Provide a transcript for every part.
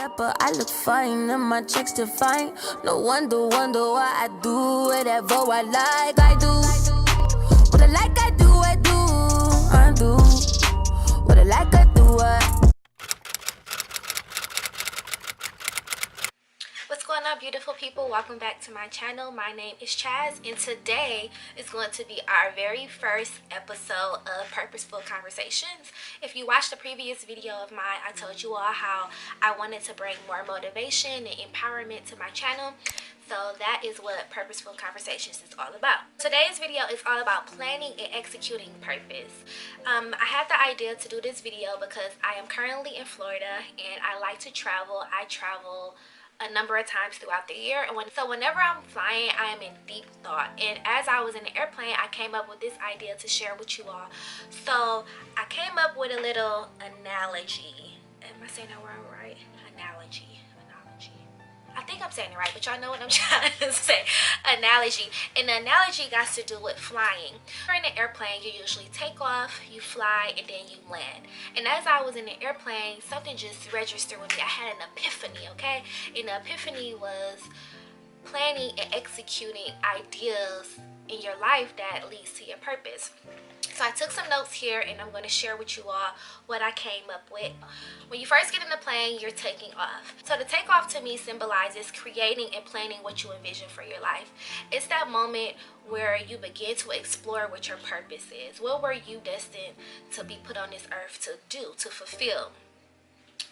But I look fine and my checks define. No wonder why I do whatever I like. I do what I like. I do. What I like. I do. What's going on, beautiful people? Welcome back to my channel. My name is CHAZ, and today is going to be our very first episode of Purposeful Conversations. If you watched the previous video of mine, I told you all how I wanted to bring more motivation and empowerment to my channel. So that is what Purposeful Conversations is all about. Today's video is all about planning and executing purpose. I had the idea to do this video because I am currently in Florida and I like to travel. I travel a number of times throughout the year, and whenever I'm flying, I am in deep thought. And as I was in the airplane, I came up with this idea to share with you all. So I came up with a little analogy. Am I saying that word right? Analogy. I think I'm saying it right, but y'all know what I'm trying to say. Analogy. And the analogy got to do with flying. You're in an airplane, you usually take off, you fly, and then you land. And as I was in the airplane, something just registered with me. I had an epiphany, okay? And the epiphany was planning and executing ideas in your life that leads to your purpose. So I took some notes here and I'm going to share with you all what I came up with. When you first get in the plane, you're taking off. So the takeoff to me symbolizes creating and planning what you envision for your life. It's that moment where you begin to explore what your purpose is. What were you destined to be put on this earth to do, to fulfill?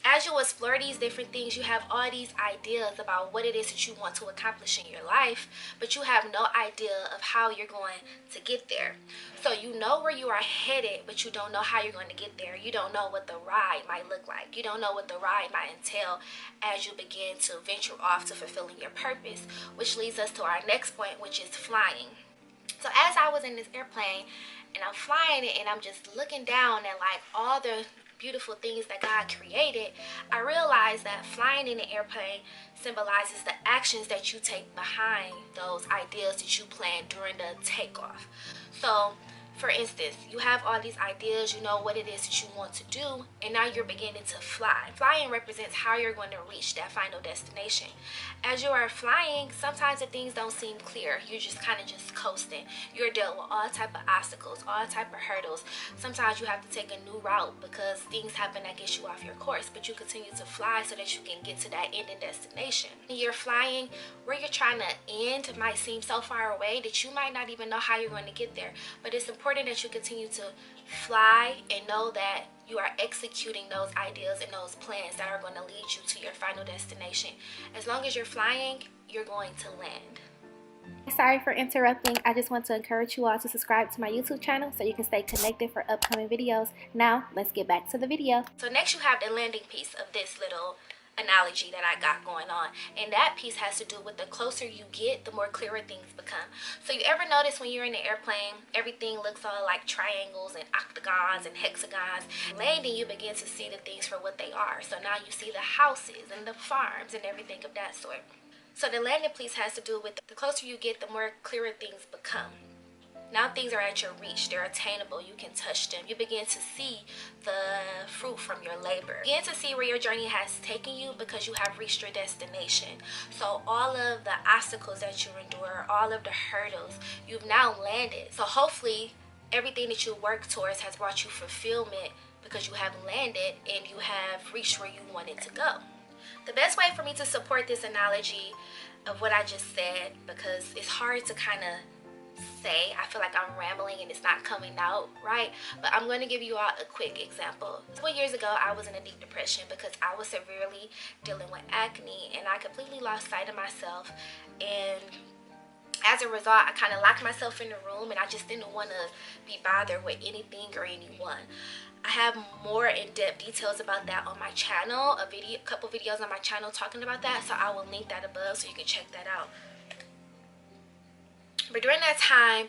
As you explore these different things, you have all these ideas about what it is that you want to accomplish in your life, but you have no idea of how you're going to get there. So you know where you are headed, but you don't know how you're going to get there. You don't know what the ride might look like. You don't know what the ride might entail as you begin to venture off to fulfilling your purpose, which leads us to our next point, which is flying. So as I was in this airplane and I'm flying it and I'm just looking down at like all the beautiful things that God created, I realized that flying in an airplane symbolizes the actions that you take behind those ideas that you plan during the takeoff. So for instance, you have all these ideas, you know what it is that you want to do, and now you're beginning to fly. Flying represents how you're going to reach that final destination. As you are flying, sometimes the things don't seem clear. You're just kind of just coasting. You're dealt with all type of obstacles, all type of hurdles. Sometimes you have to take a new route because things happen that get you off your course, but you continue to fly so that you can get to that ending destination. When you're flying, where you're trying to end might seem so far away that you might not even know how you're going to get there, but it's important that you continue to fly and know that you are executing those ideas and those plans that are going to lead you to your final destination. As long as you're flying, you're going to land. Sorry for interrupting. I just want to encourage you all to subscribe to my YouTube channel so you can stay connected for upcoming videos. Now, let's get back to the video. So next you have the landing piece of this little analogy that I got going on, and that piece has to do with the closer you get, the more clearer things become. So you ever notice when you're in the airplane, everything looks all like triangles and octagons and hexagons? Landing, you begin to see the things for what they are. So now you see the houses and the farms and everything of that sort. So the landing piece has to do with the closer you get, the more clearer things become. Now things are at your reach, they're attainable, you can touch them. You begin to see the fruit from your labor. You begin to see where your journey has taken you because you have reached your destination. So all of the obstacles that you endure, all of the hurdles, you've now landed. So hopefully everything that you work towards has brought you fulfillment because you have landed and you have reached where you wanted to go. The best way for me to support this analogy of what I just said, because it's hard to kind of say, I feel like I'm rambling and it's not coming out right, but I'm going to give you all a quick example. Several years ago, I was in a deep depression because I was severely dealing with acne and I completely lost sight of myself, and as a result, I kind of locked myself in the room and I just didn't want to be bothered with anything or anyone. I have more in-depth details about that on my channel, a couple videos on my channel talking about that, so I will link that above so you can check that out. But during that time,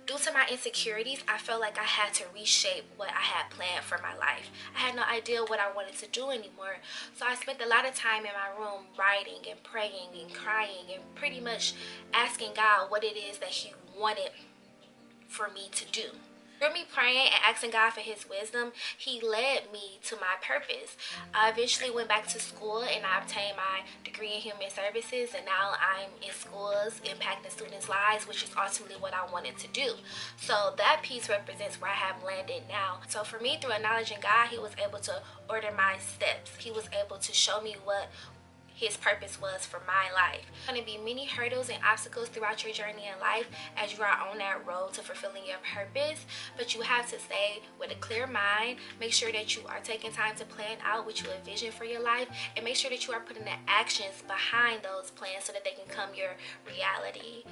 due to my insecurities, I felt like I had to reshape what I had planned for my life. I had no idea what I wanted to do anymore. So I spent a lot of time in my room writing and praying and crying and pretty much asking God what it is that He wanted for me to do. Through me praying and asking God for his wisdom, he led me to my purpose. I eventually went back to school and I obtained my degree in human services, and now I'm in schools impacting students' lives, which is ultimately what I wanted to do. So that piece represents where I have landed now. So for me, through acknowledging God, he was able to order my steps. He was able to show me what his purpose was for my life. There are going to be many hurdles and obstacles throughout your journey in life as you are on that road to fulfilling your purpose, but you have to stay with a clear mind. Make sure that you are taking time to plan out what you envision for your life, and make sure that you are putting the actions behind those plans so that they can come your reality.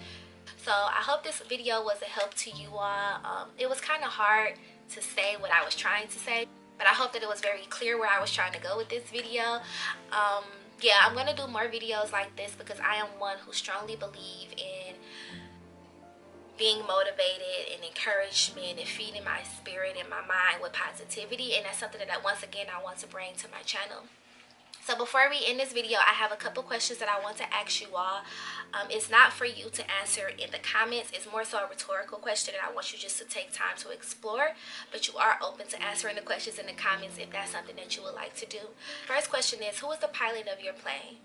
So I hope this video was a help to you all. It was kind of hard to say what I was trying to say, but I hope that it was very clear where I was trying to go with this video. Yeah, I'm going to do more videos like this because I am one who strongly believe in being motivated and encouragement and feeding my spirit and my mind with positivity. And that's something that once again I want to bring to my channel. So before we end this video, I have a couple questions that I want to ask you all. It's not for you to answer in the comments. It's more so a rhetorical question that I want you just to take time to explore. But you are open to answering the questions in the comments if that's something that you would like to do. First question is, who is the pilot of your plane?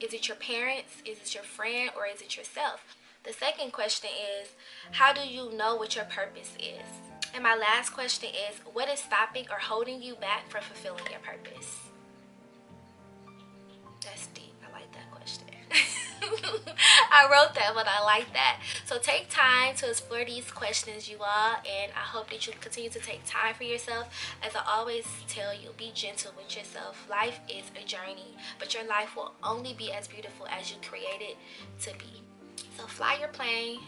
Is it your parents? Is it your friend? Or is it yourself? The second question is, how do you know what your purpose is? And my last question is, what is stopping or holding you back from fulfilling your purpose? That's deep. I like that question. I wrote that, but I like that. So take time to explore these questions, you all, and I hope that you continue to take time for yourself. As I always tell you, be gentle with yourself. Life is a journey, but your life will only be as beautiful as you create it to be. So fly your plane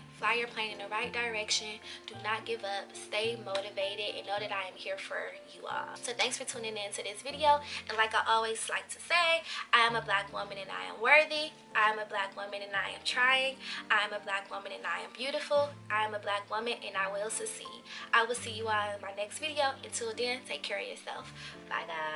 in the right direction. Do not give up. Stay motivated and know that I am here for you all. So thanks for tuning in to this video. And like I always like to say, I am a black woman and I am worthy. I am a black woman and I am trying. I am a black woman and I am beautiful. I am a black woman and I will succeed. I will see you all in my next video. Until then, take care of yourself. Bye guys.